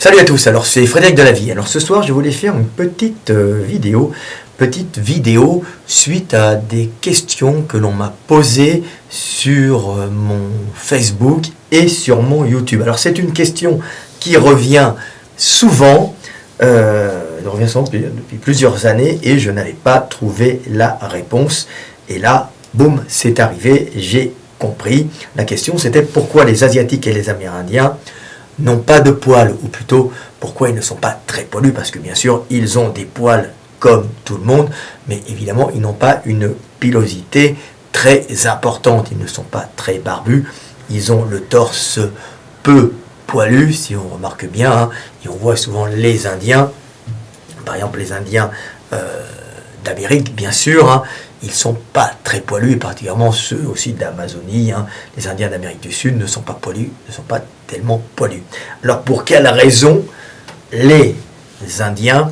Salut à tous, alors c'est Frédéric de la Vie. Alors ce soir je voulais faire une petite vidéo suite à des questions que l'on m'a posées sur mon Facebook et sur mon YouTube. Alors c'est une question qui revient souvent, depuis plusieurs années et je n'avais pas trouvé la réponse. Et là, boum, c'est arrivé, j'ai compris. La question c'était pourquoi les Asiatiques et les Amérindiens n'ont pas de poils, ou plutôt pourquoi ils ne sont pas très poilus, parce que bien sûr ils ont des poils comme tout le monde, mais évidemment ils n'ont pas une pilosité très importante, ils ne sont pas très barbus, ils ont le torse peu poilu, si on remarque bien, hein, et on voit souvent les Indiens, par exemple les Indiens d'Amérique bien sûr, hein, ils ne sont pas très poilus, et particulièrement ceux aussi d'Amazonie, hein. Les Indiens d'Amérique du Sud ne sont pas poilus, ne sont pas tellement poilus. Alors pour quelle raison les Indiens,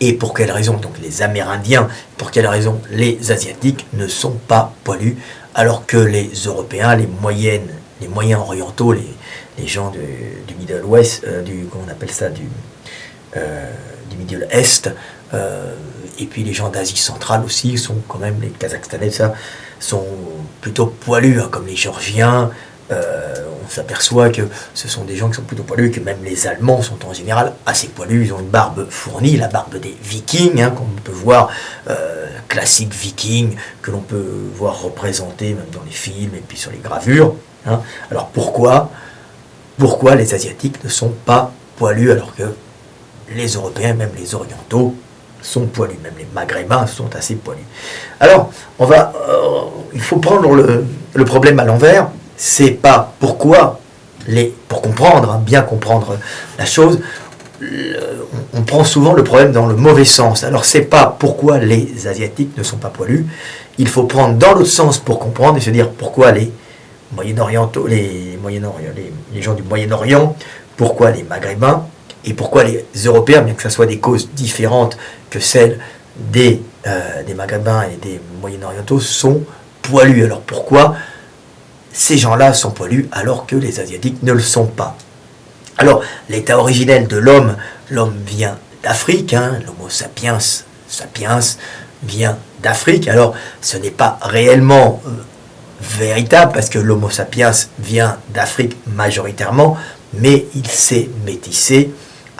et pour quelle raison donc les Amérindiens, pour quelle raison les Asiatiques ne sont pas poilus, alors que les Européens, les moyens orientaux, les gens du Middle West, comment on appelle ça, du Middle Est, et puis les gens d'Asie centrale aussi sont quand même, les Kazakhstanais, ça, sont plutôt poilus, hein, comme les Géorgiens. On s'aperçoit que ce sont des gens qui sont plutôt poilus, que même les Allemands sont en général assez poilus. Ils ont une barbe fournie, la barbe des Vikings, hein, qu'on peut voir, classique viking, que l'on peut voir représenté même dans les films et puis sur les gravures. Hein. Alors pourquoi les Asiatiques ne sont pas poilus alors que les Européens, même les Orientaux, sont poilus, même les Maghrébins sont assez poilus. Alors, il faut prendre le problème à l'envers. C'est pas pourquoi, pour comprendre, hein, bien comprendre la chose, on prend souvent le problème dans le mauvais sens. Alors, c'est pas pourquoi les Asiatiques ne sont pas poilus. Il faut prendre dans l'autre sens pour comprendre et se dire pourquoi les Moyen-Orientaux, les gens du Moyen-Orient, pourquoi les Maghrébins, et pourquoi les Européens, bien que ce soit des causes différentes que celles des Maghrébins et des Moyen-Orientaux, sont poilus. Alors pourquoi ces gens-là sont poilus alors que les Asiatiques ne le sont pas? Alors, l'état originel de l'homme vient d'Afrique, hein, l'Homo sapiens vient d'Afrique. Alors, ce n'est pas réellement véritable, parce que l'Homo sapiens vient d'Afrique majoritairement, mais il s'est métissé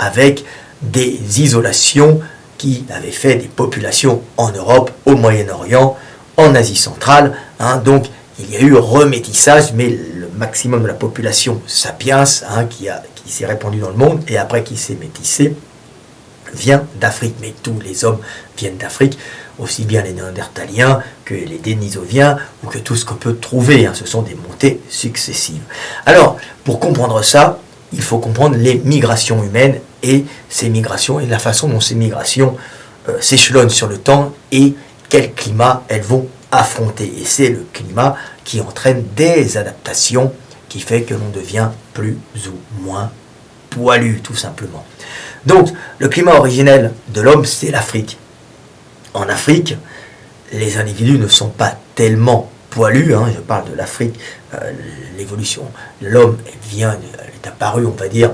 avec des isolations qui avaient fait des populations en Europe, au Moyen-Orient, en Asie centrale. Hein, donc il y a eu remétissage, mais le maximum de la population sapiens, hein, qui s'est répandue dans le monde et après qui s'est métissé, vient d'Afrique. Mais tous les hommes viennent d'Afrique, aussi bien les Néandertaliens que les Dénisoviens, ou que tout ce qu'on peut trouver. Hein, ce sont des montées successives. Alors, pour comprendre ça, il faut comprendre les migrations humaines et ces migrations et la façon dont ces migrations s'échelonnent sur le temps et quel climat elles vont affronter. Et c'est le climat qui entraîne des adaptations qui fait que l'on devient plus ou moins poilu, tout simplement. Donc, le climat originel de l'homme, c'est l'Afrique. En Afrique, les individus ne sont pas tellement poilus, hein, je parle de l'Afrique, l'évolution. L'homme est apparu, on va dire,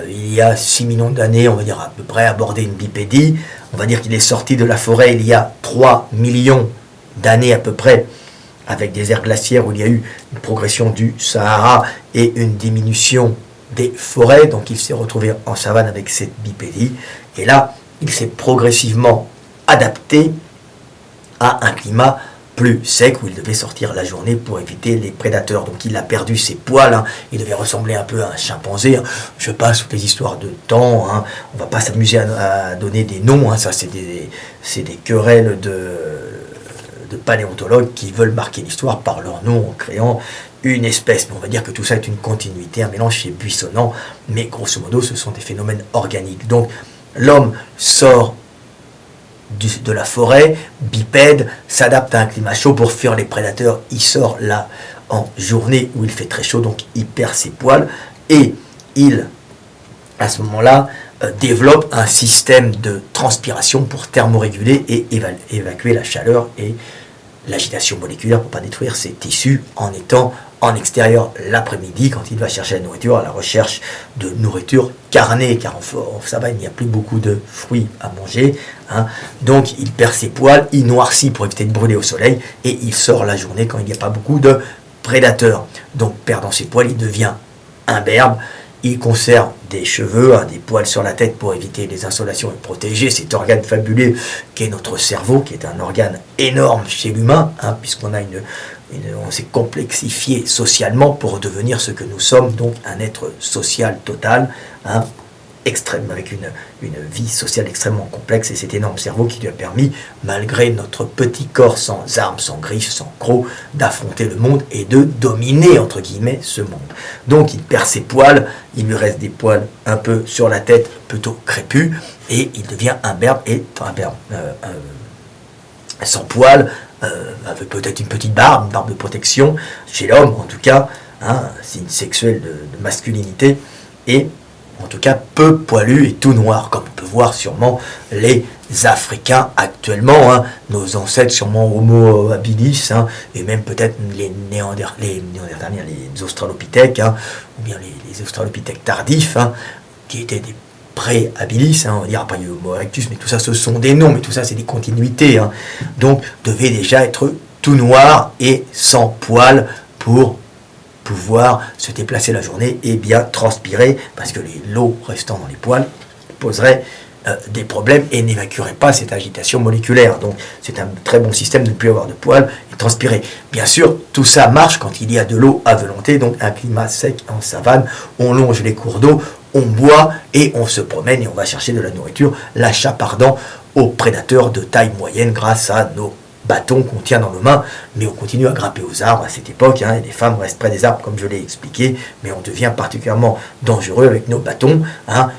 il y a 6 millions d'années, on va dire à peu près, aborder une bipédie. On va dire qu'il est sorti de la forêt il y a 3 millions d'années à peu près, avec des ères glaciaires où il y a eu une progression du Sahara et une diminution des forêts. Donc il s'est retrouvé en savane avec cette bipédie. Et là, il s'est progressivement adapté à un climat plus sec, où il devait sortir la journée pour éviter les prédateurs. Donc il a perdu ses poils, hein. Il devait ressembler un peu à un chimpanzé, hein. Je passe toutes les histoires de temps, hein. On va pas s'amuser à donner des noms, hein. Ça c'est des querelles de paléontologues qui veulent marquer l'histoire par leur nom en créant une espèce. Mais on va dire que tout ça est une continuité, un mélange qui est buissonnant, mais grosso modo ce sont des phénomènes organiques. Donc l'homme sort de la forêt, bipède, s'adapte à un climat chaud pour fuir les prédateurs. Il sort là en journée où il fait très chaud, donc il perd ses poils et il, à ce moment-là, développe un système de transpiration pour thermoréguler et évacuer la chaleur et l'agitation moléculaire pour ne pas détruire ses tissus en étant en extérieur l'après-midi quand il va chercher la nourriture, à la recherche de nourriture carnée, car en savane il n'y a plus beaucoup de fruits à manger. Hein. Donc il perd ses poils, il noircit pour éviter de brûler au soleil, et il sort la journée quand il n'y a pas beaucoup de prédateurs. Donc perdant ses poils, il devient imberbe. Il conserve des cheveux, des poils sur la tête pour éviter les insolations et protéger cet organe fabuleux qu'est notre cerveau, qui est un organe énorme chez l'humain, puisqu'on a on s'est complexifié socialement pour devenir ce que nous sommes, donc un être social total, extrême, avec une vie sociale extrêmement complexe, et cet énorme cerveau qui lui a permis, malgré notre petit corps sans armes, sans griffes, sans crocs, d'affronter le monde et de dominer, entre guillemets, ce monde. Donc il perd ses poils, il lui reste des poils un peu sur la tête, plutôt crépus, et il devient imberbe, sans poils, avec peut-être une petite barbe, une barbe de protection, chez l'homme en tout cas, signe sexuel de masculinité, et en tout cas peu poilu et tout noir, comme on peut voir sûrement les Africains actuellement, nos ancêtres sûrement Homo habilis, et même peut-être les Néandertaliens, les Australopithèques, ou bien les Australopithèques tardifs, qui étaient des pré-habilis, on va dire, après Homo erectus, mais tout ça ce sont des noms, mais tout ça c'est des continuités, donc devait déjà être tout noir et sans poils pour pouvoir se déplacer la journée et bien transpirer, parce que l'eau restant dans les poils poserait des problèmes et n'évacuerait pas cette agitation moléculaire. Donc c'est un très bon système de ne plus avoir de poils et transpirer. Bien sûr, tout ça marche quand il y a de l'eau à volonté, donc un climat sec en savane, on longe les cours d'eau, on boit et on se promène et on va chercher de la nourriture, l'achat pardon aux prédateurs de taille moyenne grâce à nos bâton qu'on tient dans nos mains, mais on continue à grimper aux arbres à cette époque, et les femmes restent près des arbres comme je l'ai expliqué, mais on devient particulièrement dangereux avec nos bâtons,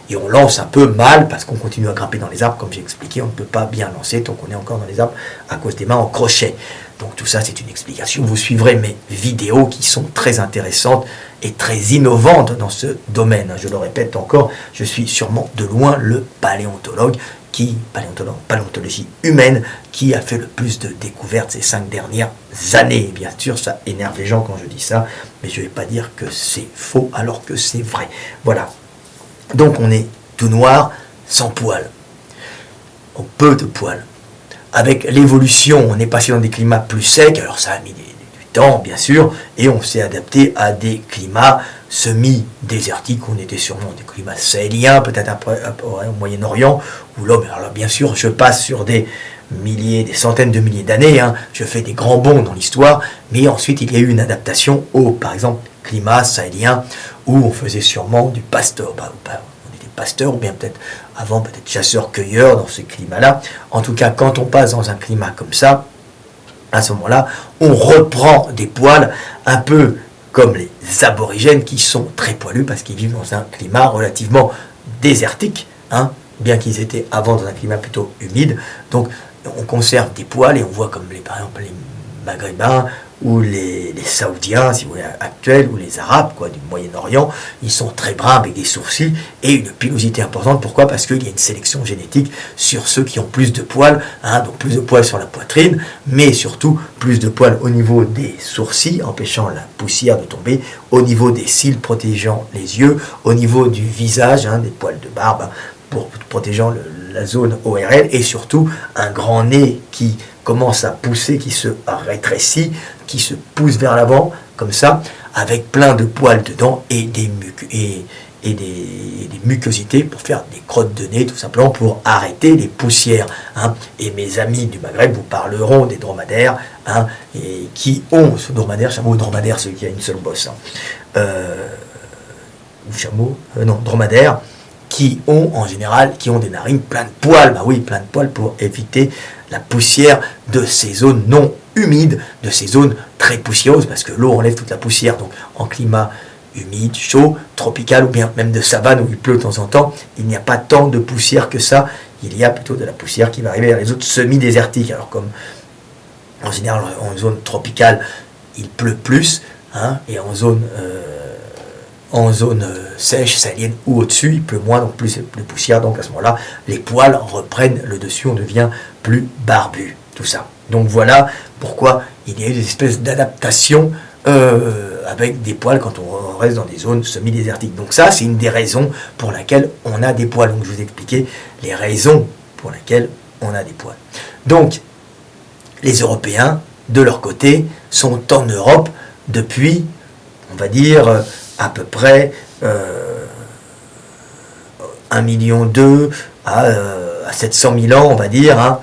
et on lance un peu mal parce qu'on continue à grimper dans les arbres, comme j'ai expliqué, on ne peut pas bien lancer tant qu'on est encore dans les arbres à cause des mains en crochet. Donc tout ça c'est une explication, vous suivrez mes vidéos qui sont très intéressantes et très innovantes dans ce domaine. Je le répète encore, je suis sûrement de loin le paléontologue paléontologie humaine, qui a fait le plus de découvertes ces 5 dernières années. Bien sûr, ça énerve les gens quand je dis ça, mais je ne vais pas dire que c'est faux alors que c'est vrai. Voilà. Donc on est tout noir, sans poils. Peu de poils. Avec l'évolution, on est passé dans des climats plus secs, alors ça a mis du temps, bien sûr, et on s'est adapté à des climats semi-désertiques. On était sûrement des climats sahéliens, peut-être au Moyen-Orient, où l'homme, alors là, bien sûr, je passe sur des centaines de milliers d'années, je fais des grands bonds dans l'histoire, mais ensuite il y a eu une adaptation au, par exemple, climat sahélien, où on faisait sûrement du pasteur, on était pasteur, ou bien peut-être avant, peut-être chasseur-cueilleur dans ce climat-là. En tout cas, quand on passe dans un climat comme ça, à ce moment-là, on reprend des poils un peu comme les aborigènes qui sont très poilus parce qu'ils vivent dans un climat relativement désertique, bien qu'ils étaient avant dans un climat plutôt humide. Donc on conserve des poils et on voit comme par exemple les Maghrébins ou les Saoudiens, si vous voulez, actuels, ou les Arabes du Moyen-Orient, ils sont très bruns avec des sourcils et une pilosité importante. Pourquoi? Parce qu'il y a une sélection génétique sur ceux qui ont plus de poils, donc plus de poils sur la poitrine, mais surtout plus de poils au niveau des sourcils, empêchant la poussière de tomber, au niveau des cils, protégeant les yeux, au niveau du visage, des poils de barbe, pour protégeant la zone ORL, et surtout un grand nez qui commence à pousser, qui se rétrécit, qui se pousse vers l'avant, comme ça, avec plein de poils dedans et des muquosités pour faire des crottes de nez, tout simplement pour arrêter les poussières. Et mes amis du Maghreb vous parleront des dromadaires, et qui ont ce dromadaire, chameau ou dromadaire, celui qui a une seule bosse, ou chameau, non, dromadaire, qui ont en général, qui ont des narines plein de poils, plein de poils pour éviter la poussière de ces zones non humides, de ces zones très poussiéreuses, parce que l'eau enlève toute la poussière. Donc en climat humide, chaud, tropical, ou bien même de savane où il pleut de temps en temps, il n'y a pas tant de poussière que ça, il y a plutôt de la poussière qui va arriver vers les autres semi-désertiques. Alors comme en général en zone tropicale, il pleut plus, et en zone sèche, sahélienne ou au-dessus, il pleut moins, donc plus de poussière, donc à ce moment-là, les poils reprennent le dessus, on devient plus barbu, tout ça. Donc voilà pourquoi il y a eu des espèces d'adaptations avec des poils quand on reste dans des zones semi-désertiques. Donc ça, c'est une des raisons pour laquelle on a des poils. Donc je vous expliquais les raisons pour lesquelles on a des poils. Donc, les Européens, de leur côté, sont en Europe depuis, on va dire, à peu près 1,2 million à 700 000 ans, on va dire, hein,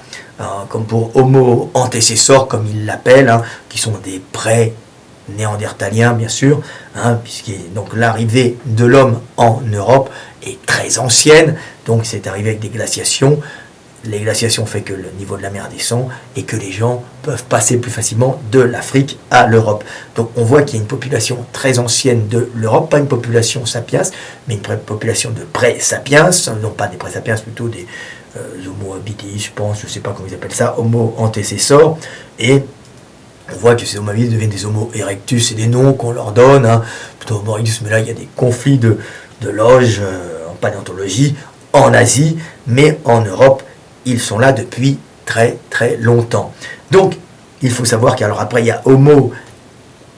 comme pour Homo antécessor, comme ils l'appellent, hein, qui sont des pré-néandertaliens, bien sûr, hein, puisque donc l'arrivée de l'homme en Europe est très ancienne, donc c'est arrivé avec des glaciations. Les glaciations fait que le niveau de la mer descend et que les gens peuvent passer plus facilement de l'Afrique à l'Europe. Donc on voit qu'il y a une population très ancienne de l'Europe, pas une population sapiens, mais une population de pré-sapiens, non pas des pré-sapiens, plutôt des Homo habilis, je pense, je ne sais pas comment ils appellent ça, Homo antecessor, et on voit que ces Homo habilis deviennent des Homo erectus, c'est des noms qu'on leur donne, hein, plutôt Homo erectus, mais là il y a des conflits de loges en paléontologie, en Asie, mais en Europe, ils sont là depuis très très longtemps. Donc, il faut savoir qu'alors après, il y a Homo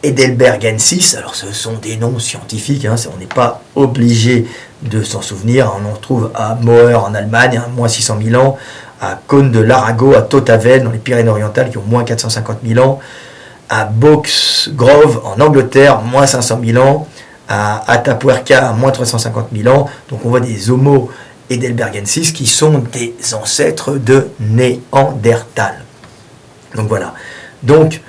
heidelbergensis. Alors, ce sont des noms scientifiques, hein, on n'est pas obligé de s'en souvenir. On en trouve à Moher en Allemagne, hein, moins 600 000 ans, à Cône de l'Arago, à Totavel, dans les Pyrénées-Orientales, qui ont moins 450 000 ans, à Boxgrove en Angleterre, moins 500 000 ans, à Atapuerca, moins 350 000 ans. Donc, on voit des Homo heidelbergensis qui sont des ancêtres de Néandertal. Donc voilà. Donc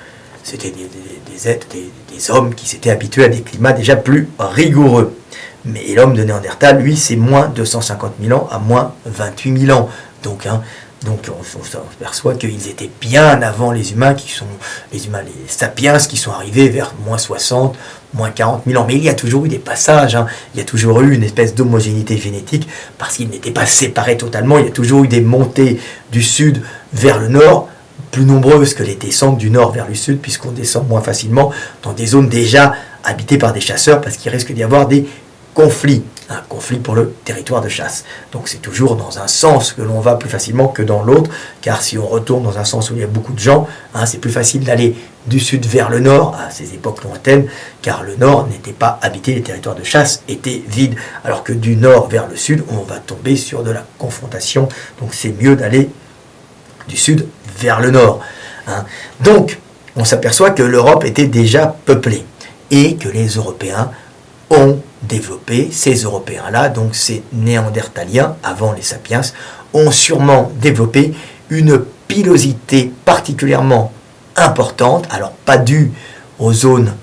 c'était des hommes qui s'étaient habitués à des climats déjà plus rigoureux. Mais l'homme de Néandertal, lui, c'est moins 250 000 ans à moins 28 000 ans. Donc on s'aperçoit qu'ils étaient bien avant les humains, les sapiens, qui sont arrivés vers moins 60, moins 40 000 ans. Mais il y a toujours eu des passages, hein. Il y a toujours eu une espèce d'homogénéité génétique, parce qu'ils n'étaient pas séparés totalement. Il y a toujours eu des montées du sud vers le nord, plus nombreuses que les descentes du nord vers le sud, puisqu'on descend moins facilement dans des zones déjà habitées par des chasseurs, parce qu'il risque d'y avoir des conflits, un conflit pour le territoire de chasse. Donc c'est toujours dans un sens que l'on va plus facilement que dans l'autre, car si on retourne dans un sens où il y a beaucoup de gens, hein, c'est plus facile d'aller du sud vers le nord, à ces époques lointaines, car le nord n'était pas habité, les territoires de chasse étaient vides, alors que du nord vers le sud, on va tomber sur de la confrontation, donc c'est mieux d'aller du sud vers le nord. Hein. Donc, on s'aperçoit que l'Europe était déjà peuplée, et que les Européens ont développé, ces Européens-là, donc ces Néandertaliens, avant les Sapiens, ont sûrement développé une pilosité particulièrement importante, alors pas due aux zones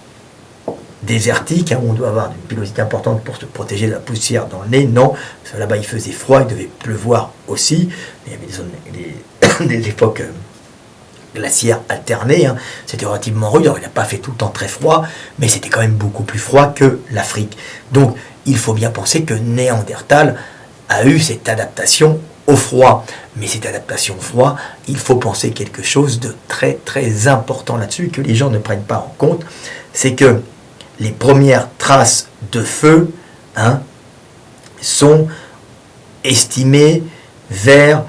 désertiques, hein, où on doit avoir une pilosité importante pour se protéger de la poussière dans le nez, non, parce que là-bas il faisait froid, il devait pleuvoir aussi, il y avait des zones, des époques glaciaires alternées, hein. C'était relativement rude, alors il n'a pas fait tout le temps très froid, mais c'était quand même beaucoup plus froid que l'Afrique. Donc il faut bien penser que Néandertal a eu cette adaptation au froid. Mais cette adaptation au froid, il faut penser quelque chose de très très important là-dessus, que les gens ne prennent pas en compte, c'est que les premières traces de feu, hein, sont estimées vers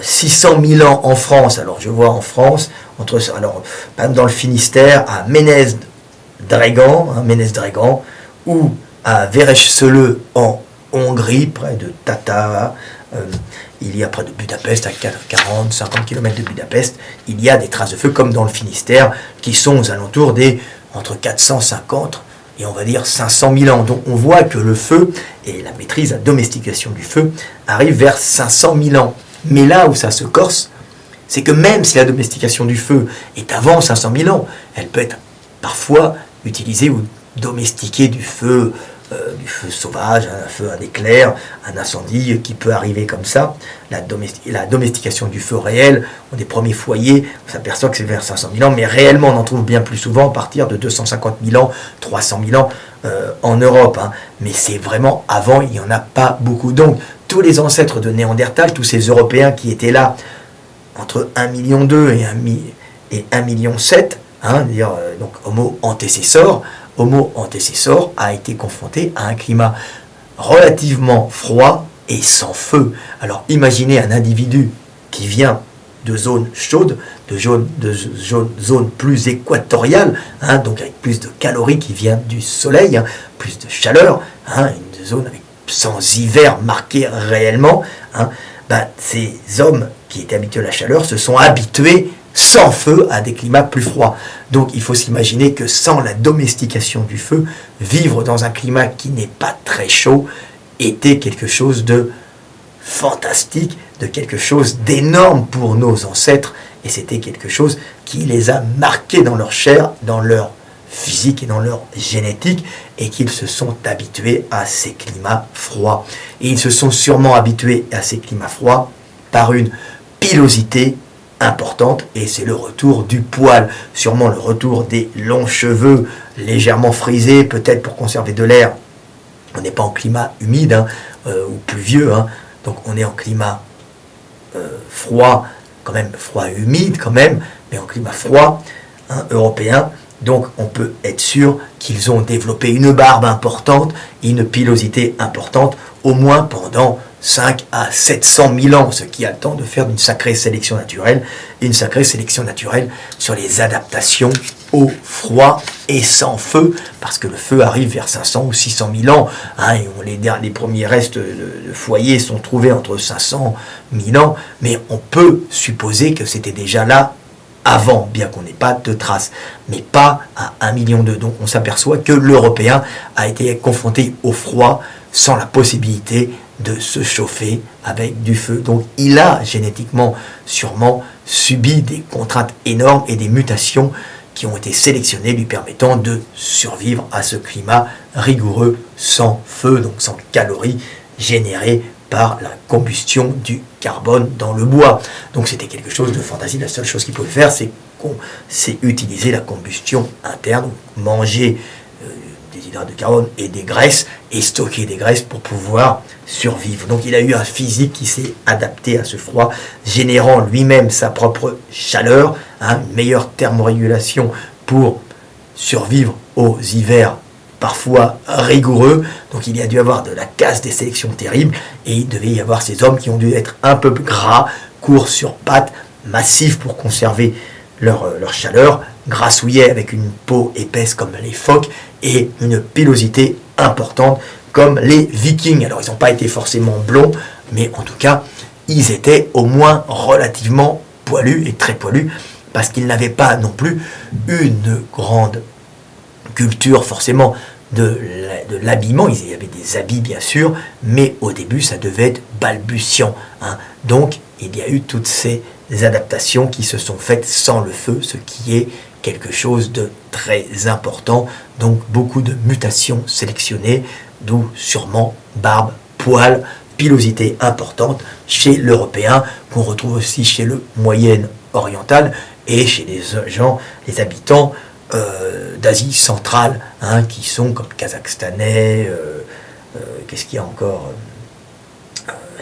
600 000 ans en France. Alors je vois en France, par exemple dans le Finistère, à Ménez-Drégan, ou à Veresselő en Hongrie, près de Tata, il y a près de Budapest, à 40-50 km de Budapest, il y a des traces de feu, comme dans le Finistère, qui sont aux alentours des entre 450 et on va dire 500 000 ans. Donc on voit que le feu et la maîtrise, la domestication du feu arrivent vers 500 000 ans. Mais là où ça se corse, c'est que même si la domestication du feu est avant 500 000 ans, elle peut être parfois utilisée ou domestiquée du feu sauvage, un feu, un éclair, un incendie qui peut arriver comme ça. La domestication du feu réel, dans des premiers foyers, on s'aperçoit que c'est vers 500 000 ans, mais réellement on en trouve bien plus souvent à partir de 250 000 ans, 300 000 ans en Europe. Hein. Mais c'est vraiment avant, il n'y en a pas beaucoup. Donc tous les ancêtres de Néandertal, tous ces Européens qui étaient là entre 1,2 million et 1,7 million, hein, donc Homo antecessor a été confronté à un climat relativement froid et sans feu. Alors imaginez un individu qui vient de zones chaudes, zones plus équatoriales, hein, donc avec plus de calories qui viennent du soleil, hein, plus de chaleur, hein, une zone sans hiver marqué réellement, hein, ces hommes qui étaient habitués à la chaleur se sont habitués sans feu à des climats plus froids. Donc il faut s'imaginer que sans la domestication du feu, vivre dans un climat qui n'est pas très chaud était quelque chose de fantastique, de quelque chose d'énorme pour nos ancêtres, et c'était quelque chose qui les a marqués dans leur chair, dans leur physique et dans leur génétique, et qu'ils se sont habitués à ces climats froids. Et ils se sont sûrement habitués à ces climats froids par une pilosité importante, et c'est le retour du poil, sûrement le retour des longs cheveux légèrement frisés, peut-être pour conserver de l'air. On n'est pas en climat humide, hein, ou pluvieux, hein, donc on est en climat froid, quand même froid humide quand même, mais en climat froid, hein, européen. Donc on peut être sûr qu'ils ont développé une barbe importante et une pilosité importante, au moins pendant 5 à 700 000 ans, ce qui a le temps de faire une sacrée sélection naturelle, et une sacrée sélection naturelle sur les adaptations au froid et sans feu, parce que le feu arrive vers 500 ou 600 000 ans, hein, et les premiers restes de foyers sont trouvés entre 500 000 ans, mais on peut supposer que c'était déjà là avant, bien qu'on n'ait pas de traces, mais pas à 1 million d'eux. Donc on s'aperçoit que l'Européen a été confronté au froid sans la possibilité de se chauffer avec du feu. Donc il a génétiquement sûrement subi des contraintes énormes et des mutations qui ont été sélectionnées lui permettant de survivre à ce climat rigoureux sans feu, donc sans calories générées par la combustion du carbone dans le bois. Donc c'était quelque chose de fantastique. La seule chose qu'il pouvait faire, c'est utiliser la combustion interne, manger des hydrates de carbone et des graisses, et stocker des graisses pour pouvoir survivre. Donc il a eu un physique qui s'est adapté à ce froid, générant lui-même sa propre chaleur, hein, une meilleure thermorégulation pour survivre aux hivers parfois rigoureux. Donc il y a dû avoir de la casse des sélections terribles, et il devait y avoir ces hommes qui ont dû être un peu gras, courts sur pattes, massifs pour conserver leur chaleur, grassouillés avec une peau épaisse comme les phoques, et une pilosité importante comme les Vikings. Alors ils n'ont pas été forcément blonds, mais en tout cas ils étaient au moins relativement poilus, et très poilus, parce qu'ils n'avaient pas non plus une grande culture forcément de l'habillement. Il y avait des habits bien sûr, mais au début ça devait être balbutiant, hein. Donc il y a eu toutes ces adaptations qui se sont faites sans le feu, ce qui est quelque chose de très important. Donc beaucoup de mutations sélectionnées, d'où sûrement barbe, poil, pilosité importante chez l'Européen, qu'on retrouve aussi chez le Moyen-Oriental et chez les habitants d'Asie centrale, hein, qui sont comme Kazakhstanais, qu'est-ce qu'il y a encore,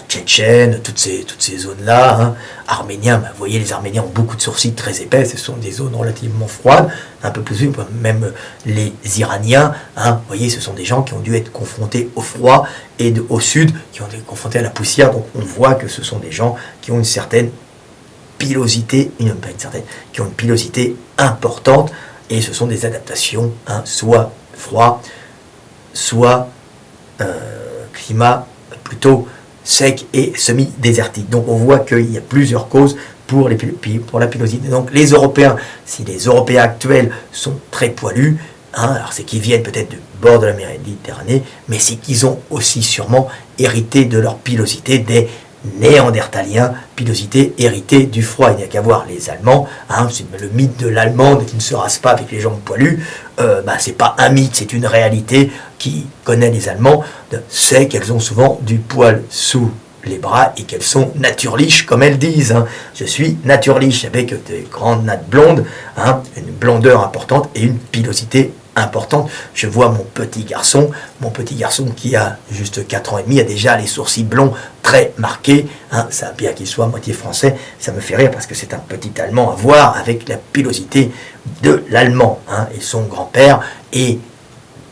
Tchétchènes, toutes ces zones-là, hein. Arméniens, vous voyez, les Arméniens ont beaucoup de sourcils très épais, ce sont des zones relativement froides, un peu plus, même les Iraniens, hein, vous voyez, ce sont des gens qui ont dû être confrontés au froid, et au sud, qui ont été confrontés à la poussière. Donc on voit que ce sont des gens qui ont une certaine pilosité, qui ont une pilosité importante, et ce sont des adaptations, hein, soit froid, soit climat plutôt sec et semi-désertique. Donc on voit qu'il y a plusieurs causes pour la pilosité. Donc les Européens, si les Européens actuels sont très poilus, hein, alors c'est qu'ils viennent peut-être du bord de la Méditerranée, mais c'est qu'ils ont aussi sûrement hérité de leur pilosité des Néandertaliens, pilosité héritée du froid. Il n'y a qu'à voir les Allemands, hein, c'est le mythe de l'Allemande qui ne se rase pas avec les jambes poilues. C'est pas un mythe, c'est une réalité. Qui connaît les Allemands sait qu'elles ont souvent du poil sous les bras et qu'elles sont naturliches, comme elles disent, hein. Je suis naturliche, avec des grandes nattes blondes, hein, une blondeur importante et une pilosité importante. Je vois mon petit garçon qui a juste 4 ans et demi, a déjà les sourcils blonds très marqués, hein. Ça, bien qu'il soit à moitié français, ça me fait rire parce que c'est un petit Allemand à voir avec la pilosité de l'Allemand, hein. Et son grand-père est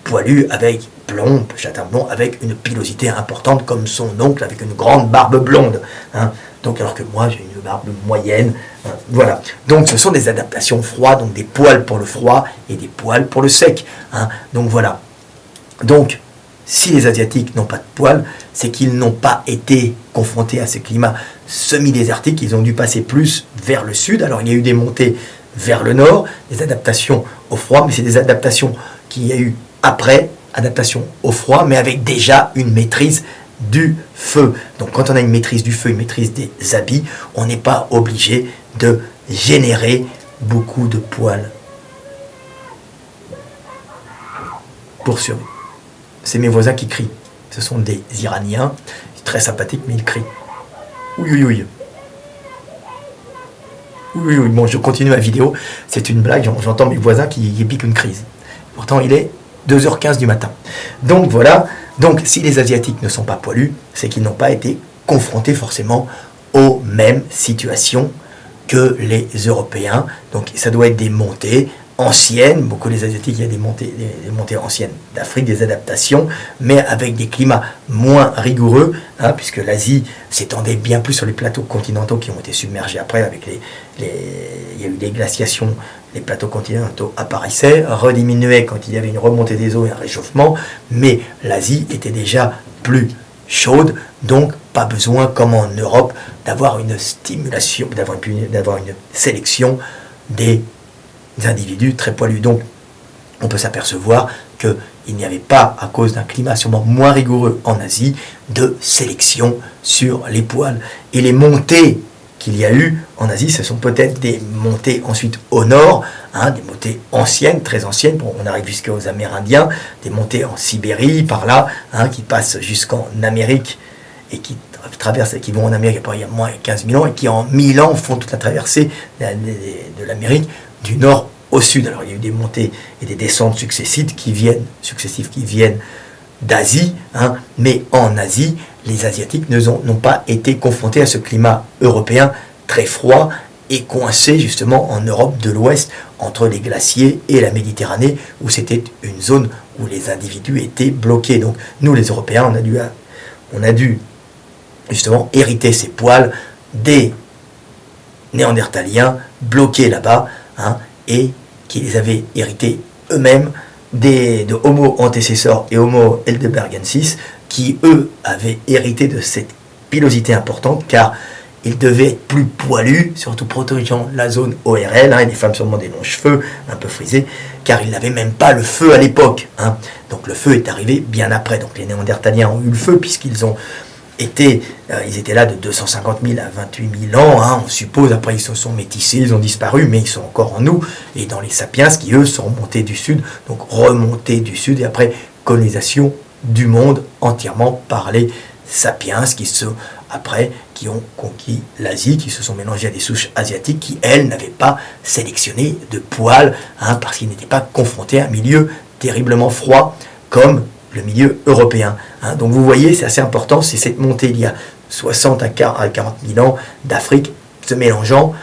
poilu avec blond, châtain blond, avec une pilosité importante comme son oncle avec une grande barbe blonde, hein. Donc alors que moi j'ai une barbe moyenne, voilà. Donc ce sont des adaptations froides, donc des poils pour le froid et des poils pour le sec, donc voilà. Donc si les Asiatiques n'ont pas de poils, c'est qu'ils n'ont pas été confrontés à ce climat semi-désertique, ils ont dû passer plus vers le sud. Alors il y a eu des montées vers le nord, des adaptations au froid, mais c'est des adaptations qu'il y a eu après, adaptation au froid, mais avec déjà une maîtrise du feu. Donc quand on a une maîtrise du feu, une maîtrise des habits, on n'est pas obligé de générer beaucoup de poils pour survivre. C'est mes voisins qui crient. Ce sont des Iraniens, très sympathiques, mais ils crient. Oui, oui, oui. Oui, oui, bon, je continue ma vidéo. C'est une blague, j'entends mes voisins qui piquent une crise. Pourtant, il est 2h15 du matin. Donc voilà, donc si les Asiatiques ne sont pas poilus, c'est qu'ils n'ont pas été confrontés forcément aux mêmes situations que les Européens. Donc ça doit être des montées anciennes, beaucoup les Asiatiques, il y a des montées anciennes d'Afrique, des adaptations, mais avec des climats moins rigoureux, puisque l'Asie s'étendait bien plus sur les plateaux continentaux qui ont été submergés après, avec il y a eu des glaciations, les plateaux continentaux apparaissaient, rediminuaient quand il y avait une remontée des eaux et un réchauffement, mais l'Asie était déjà plus chaude, donc pas besoin, comme en Europe, d'avoir une stimulation, d'avoir une sélection des individus très poilus. Donc on peut s'apercevoir qu'il n'y avait pas, à cause d'un climat sûrement moins rigoureux en Asie, de sélection sur les poils. Et les montées qu'il y a eu en Asie, ce sont peut-être des montées ensuite au nord, des montées anciennes, très anciennes, bon, on arrive jusqu'aux Amérindiens, des montées en Sibérie, par là, qui passent jusqu'en Amérique et qui traversent, qui vont en Amérique il y a moins de 15 000 ans, et qui en 1000 ans font toute la traversée de l'Amérique du nord au sud. Alors il y a eu des montées et des descentes successives qui viennent d'Asie, mais en Asie, les Asiatiques n'ont pas été confrontés à ce climat européen très froid et coincé justement en Europe de l'Ouest, entre les glaciers et la Méditerranée, où c'était une zone où les individus étaient bloqués. Donc nous, les Européens, on a dû justement hériter ces poils des Néandertaliens bloqués là-bas, et qui les avaient hérités eux-mêmes de Homo antécessor et Homo heidelbergensis, qui eux avaient hérité de cette pilosité importante, car ils devaient être plus poilus, surtout protégeant la zone ORL, et les femmes sûrement des longs cheveux, un peu frisés, car ils n'avaient même pas le feu à l'époque. Donc le feu est arrivé bien après. Donc les Néandertaliens ont eu le feu, puisqu'ils ont ils étaient là de 250 000 à 28 000 ans, on suppose. Après ils se sont métissés, ils ont disparu, mais ils sont encore en nous, et dans les sapiens qui eux sont remontés du sud, donc remontés du sud, et après colonisation du monde entièrement par les sapiens qui ont conquis l'Asie, qui se sont mélangés à des souches asiatiques qui elles n'avaient pas sélectionné de poils, parce qu'ils n'étaient pas confrontés à un milieu terriblement froid comme le milieu européen. Donc vous voyez, c'est assez important, c'est cette montée il y a 60 à 40 000 ans d'Afrique se mélangeant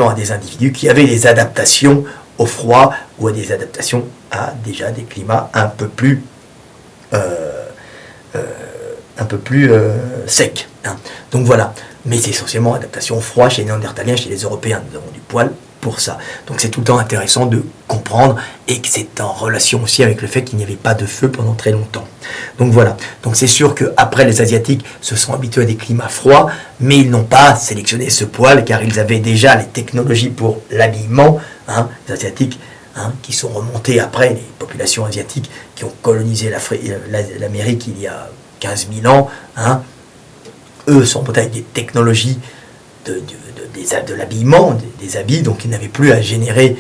à des individus qui avaient des adaptations au froid ou à des adaptations à déjà des climats un peu plus secs. Donc voilà, mais c'est essentiellement adaptation au froid chez les Néandertaliens, chez les Européens, nous avons du poil pour ça. Donc c'est tout le temps intéressant de comprendre, et que c'est en relation aussi avec le fait qu'il n'y avait pas de feu pendant très longtemps. Donc voilà, donc c'est sûr qu'après les Asiatiques se sont habitués à des climats froids, mais ils n'ont pas sélectionné ce poil, car ils avaient déjà les technologies pour l'habillement, les Asiatiques, qui sont remontés après, les populations asiatiques qui ont colonisé l'Amérique il y a 15 000 ans, eux sont peut-être des technologies de l'habillement, des habits, donc ils n'avaient plus à générer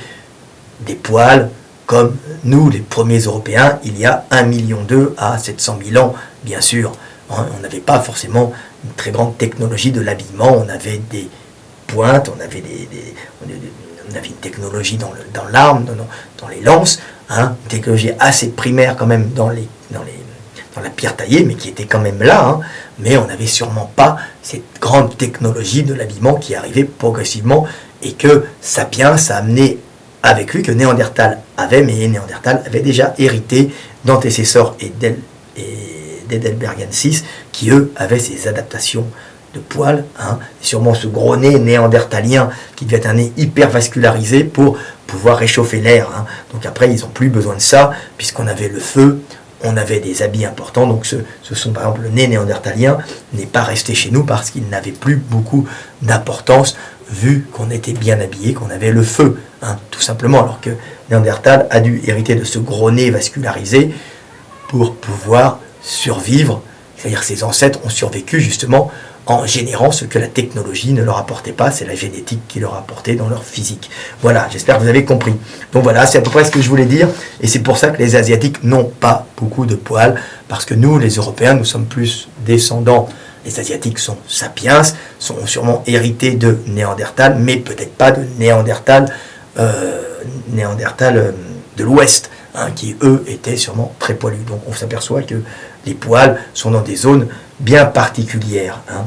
des poils comme nous, les premiers Européens, il y a 1,2 million à 700 000 ans, bien sûr. On n'avait pas forcément une très grande technologie de l'habillement, on avait des pointes, on avait une technologie dans l'arme, dans les lances, une technologie assez primaire quand même dans la pierre taillée, mais qui était quand même là, mais on n'avait sûrement pas cette grande technologie de l'habillement qui arrivait progressivement, et que Sapiens a amené avec lui, que Néandertal avait, mais Néandertal avait déjà hérité d'antécesseurs et d'Heidelbergensis, qui eux avaient ces adaptations de poils, hein, sûrement ce gros nez néandertalien qui devait être un nez hyper vascularisé pour pouvoir réchauffer l'air. Hein. Donc après, ils n'ont plus besoin de ça, puisqu'on avait le feu, on avait des habits importants. Donc ce sont par exemple le nez néandertalien n'est pas resté chez nous parce qu'il n'avait plus beaucoup d'importance vu qu'on était bien habillé, qu'on avait le feu, hein, tout simplement. Alors que Néandertal a dû hériter de ce gros nez vascularisé pour pouvoir survivre. C'est-à-dire ses ancêtres ont survécu justement en générant ce que la technologie ne leur apportait pas, c'est la génétique qui leur apportait dans leur physique. Voilà, j'espère que vous avez compris. Donc voilà, c'est à peu près ce que je voulais dire, et c'est pour ça que les Asiatiques n'ont pas beaucoup de poils, parce que nous, les Européens, nous sommes plus descendants. Les Asiatiques sont sapiens, sont sûrement hérités de Néandertal, mais peut-être pas de Néandertal de l'Ouest, hein, qui eux étaient sûrement très poilus. Donc on s'aperçoit que les poils sont dans des zones bien particulières, hein,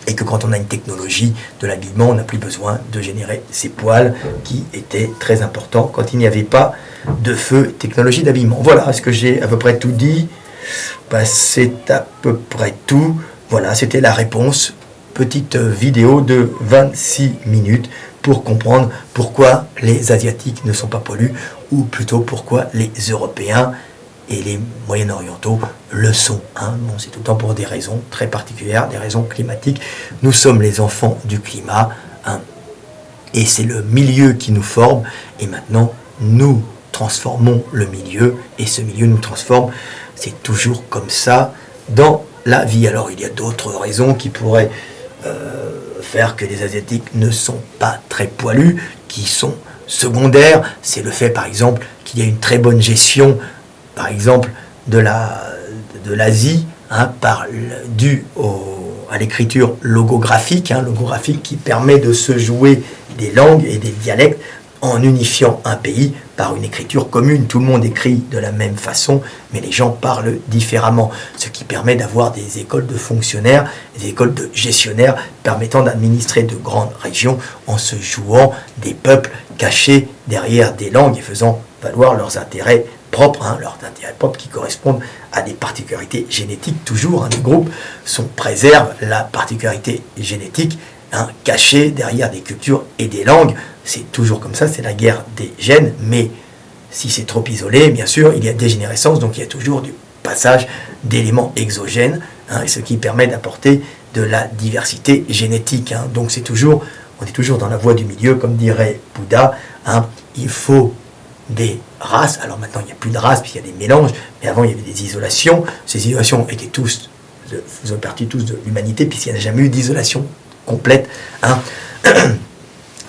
et que quand on a une technologie de l'habillement, on n'a plus besoin de générer ces poils qui étaient très importants quand il n'y avait pas de feu, technologie d'habillement. Voilà, est-ce que j'ai à peu près tout dit? Ben, c'est à peu près tout. Voilà, c'était la réponse. Petite vidéo de 26 minutes pour comprendre pourquoi les Asiatiques ne sont pas poilus, ou plutôt pourquoi les Européens et les Moyen-Orientaux le sont. Hein. Bon, c'est tout le temps pour des raisons très particulières, des raisons climatiques. Nous sommes les enfants du climat, hein, et c'est le milieu qui nous forme, et maintenant nous transformons le milieu, et ce milieu nous transforme. C'est toujours comme ça dans la vie. Alors il y a d'autres raisons qui pourraient faire que les Asiatiques ne sont pas très poilus, qui sont secondaires. C'est le fait par exemple qu'il y a une très bonne gestion par exemple de l'Asie, hein, dû à l'écriture logographique, hein, logographique qui permet de se jouer des langues et des dialectes en unifiant un pays par une écriture commune. Tout le monde écrit de la même façon, mais les gens parlent différemment, ce qui permet d'avoir des écoles de fonctionnaires, des écoles de gestionnaires permettant d'administrer de grandes régions en se jouant des peuples cachés derrière des langues et faisant valoir leurs intérêts propres, hein, leurs intérêts propres qui correspondent à des particularités génétiques. Toujours, hein, les groupes préservent la particularité génétique, hein, cachée derrière des cultures et des langues. C'est toujours comme ça, c'est la guerre des gènes, mais si c'est trop isolé, bien sûr, il y a dégénérescence, donc il y a toujours du passage d'éléments exogènes, hein, ce qui permet d'apporter de la diversité génétique. Hein. Donc on est toujours dans la voie du milieu, comme dirait Bouddha, hein, il faut des races. Alors maintenant, il n'y a plus de races, puis il y a des mélanges, mais avant, il y avait des isolations. Ces isolations étaient faisaient partie tous de l'humanité, puisqu'il n'y a jamais eu d'isolation complète. Hein.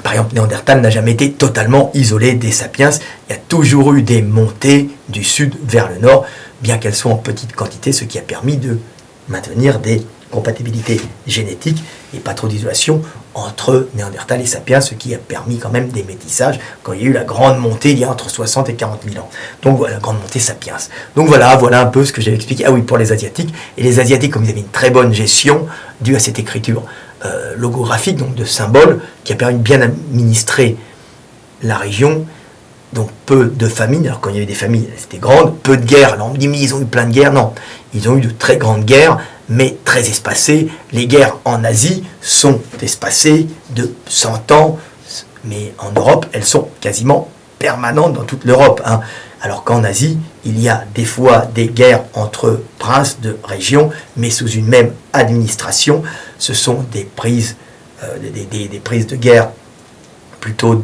Par exemple, Néandertal n'a jamais été totalement isolé des sapiens. Il y a toujours eu des montées du sud vers le nord, bien qu'elles soient en petite quantité, ce qui a permis de maintenir des compatibilités génétiques et pas trop d'isolation entre Néandertal et sapiens, ce qui a permis quand même des métissages quand il y a eu la grande montée il y a entre 60 et 40 000 ans. Donc voilà, la grande montée sapiens. Donc voilà un peu ce que j'avais expliqué. Ah oui, pour les Asiatiques. Et les Asiatiques, comme ils avaient une très bonne gestion due à cette écriture logographique, donc de symboles, qui a permis de bien administrer la région. Donc peu de famines, alors quand il y avait des familles, c'était grande, peu de guerres. Alors on me dit, mais ils ont eu plein de guerres. Non, ils ont eu de très grandes guerres, mais très espacées. Les guerres en Asie sont espacées de 100 ans, mais en Europe, elles sont quasiment permanentes dans toute l'Europe. Hein. Alors qu'en Asie, il y a des fois des guerres entre princes de régions, mais sous une même administration. Ce sont des prises, des prises de guerre plutôt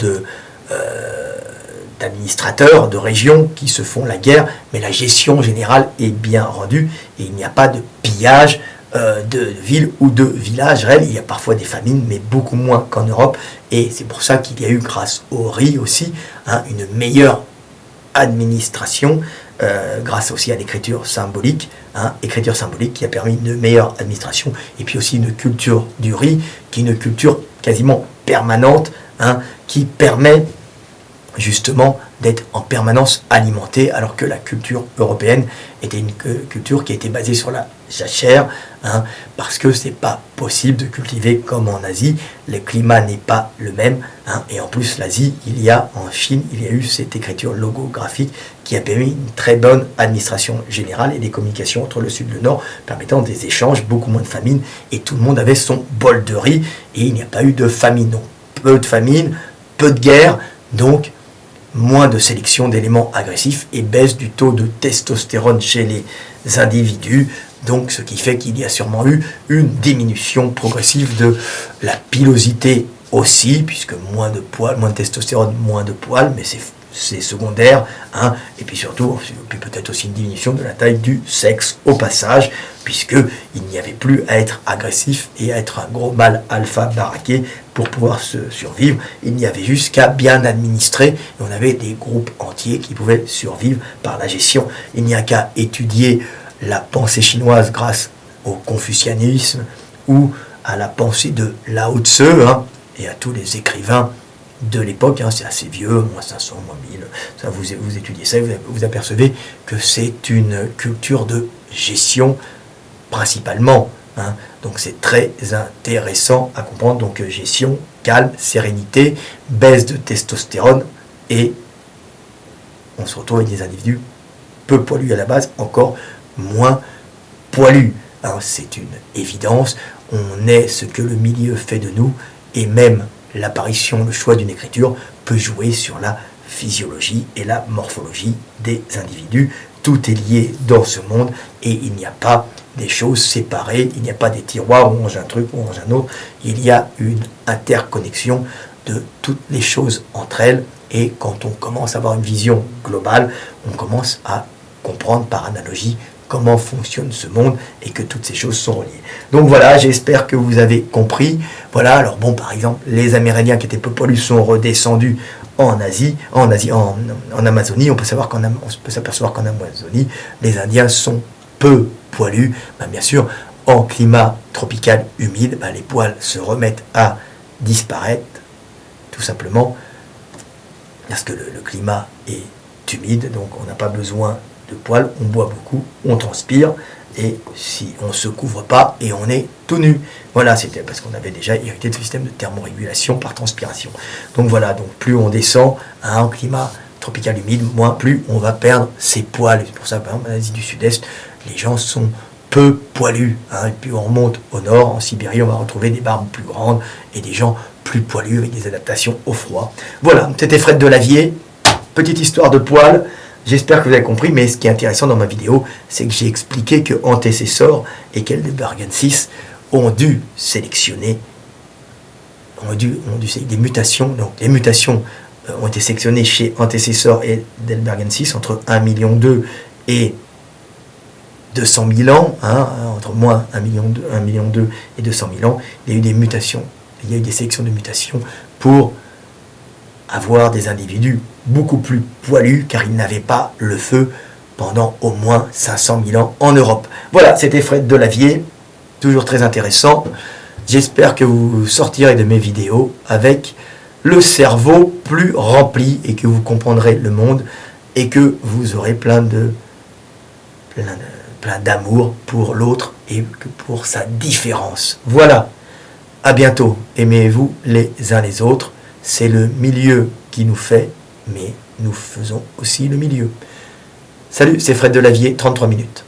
d'administrateurs de régions qui se font la guerre, mais la gestion générale est bien rendue et il n'y a pas de pillage de villes ou de villages réels. Il y a parfois des famines, mais beaucoup moins qu'en Europe, et c'est pour ça qu'il y a eu, grâce au riz aussi, hein, une meilleure administration, grâce aussi à l'écriture symbolique, hein, écriture symbolique qui a permis une meilleure administration, et puis aussi une culture du riz, qui est une culture quasiment permanente, hein, qui permet justement d'être en permanence alimenté, alors que la culture européenne était une culture qui était basée sur la jachère, parce que c'est pas possible de cultiver comme en Asie, le climat n'est pas le même, et en plus l'Asie, en Chine, il y a eu cette écriture logographique qui a permis une très bonne administration générale et des communications entre le sud et le nord, permettant des échanges, beaucoup moins de famine, et tout le monde avait son bol de riz, et il n'y a pas eu de famine, donc peu de famine, peu de guerre, donc moins de sélection d'éléments agressifs et baisse du taux de testostérone chez les individus, donc ce qui fait qu'il y a sûrement eu une diminution progressive de la pilosité aussi, puisque moins de poils, moins de testostérone, moins de poils, mais c'est secondaire, et puis surtout, peut-être aussi une diminution de la taille du sexe au passage, puisqu'il n'y avait plus à être agressif et à être un gros mâle alpha baraqué pour pouvoir se survivre. Il n'y avait juste qu'à bien administrer, et on avait des groupes entiers qui pouvaient survivre par la gestion. Il n'y a qu'à étudier la pensée chinoise grâce au confucianisme ou à la pensée de Lao Tse, et à tous les écrivains de l'époque, c'est assez vieux, moins 500, moins 1000, ça, vous étudiez ça, vous apercevez que c'est une culture de gestion principalement, donc c'est très intéressant à comprendre, donc gestion, calme, sérénité, baisse de testostérone, et on se retrouve avec des individus peu poilus à la base, encore moins poilus, c'est une évidence, on est ce que le milieu fait de nous, et même l'apparition, le choix d'une écriture peut jouer sur la physiologie et la morphologie des individus. Tout est lié dans ce monde et il n'y a pas des choses séparées, il n'y a pas des tiroirs où on range un truc, où on range un autre. Il y a une interconnexion de toutes les choses entre elles et quand on commence à avoir une vision globale, on commence à comprendre par analogie comment fonctionne ce monde et que toutes ces choses sont reliées. Donc voilà, j'espère que vous avez compris. Voilà, alors bon, par exemple, les Amérindiens qui étaient peu poilus sont redescendus en Amazonie. On peut s'apercevoir qu'en Amazonie, les Indiens sont peu poilus. Bien sûr, en climat tropical humide, les poils se remettent à disparaître, tout simplement parce que le climat est humide, donc on n'a pas besoin de poils, on boit beaucoup, on transpire, et si on ne se couvre pas, et on est tout nu. Voilà, c'était parce qu'on avait déjà hérité de ce système de thermorégulation par transpiration. Donc voilà, donc plus on descend à un climat tropical humide, plus on va perdre ses poils. C'est pour ça, par exemple, en Asie du Sud-Est, les gens sont peu poilus. Et puis on remonte au nord, en Sibérie, on va retrouver des barbes plus grandes, et des gens plus poilus avec des adaptations au froid. Voilà, c'était Fred Delavier, petite histoire de poils. J'espère que vous avez compris, mais ce qui est intéressant dans ma vidéo, c'est que j'ai expliqué que Antecessor et qu'Helderbergensis ont dû sélectionner, des mutations. Donc les mutations ont été sélectionnées chez Antecessor et Helderbergensis entre 1,2 million et 200 000 ans, entre moins 1,2 million et 200 000 ans. Il y a eu des mutations, il y a eu des sélections de mutations pour avoir des individus beaucoup plus poilus car ils n'avaient pas le feu pendant au moins 500 000 ans en Europe. Voilà, c'était Fred Delavier, toujours très intéressant. J'espère que vous sortirez de mes vidéos avec le cerveau plus rempli et que vous comprendrez le monde et que vous aurez plein d'amour pour l'autre et que pour sa différence. Voilà, à bientôt. Aimez-vous les uns les autres. C'est le milieu qui nous fait, mais nous faisons aussi le milieu. Salut, c'est Fred Delavier, 33 minutes.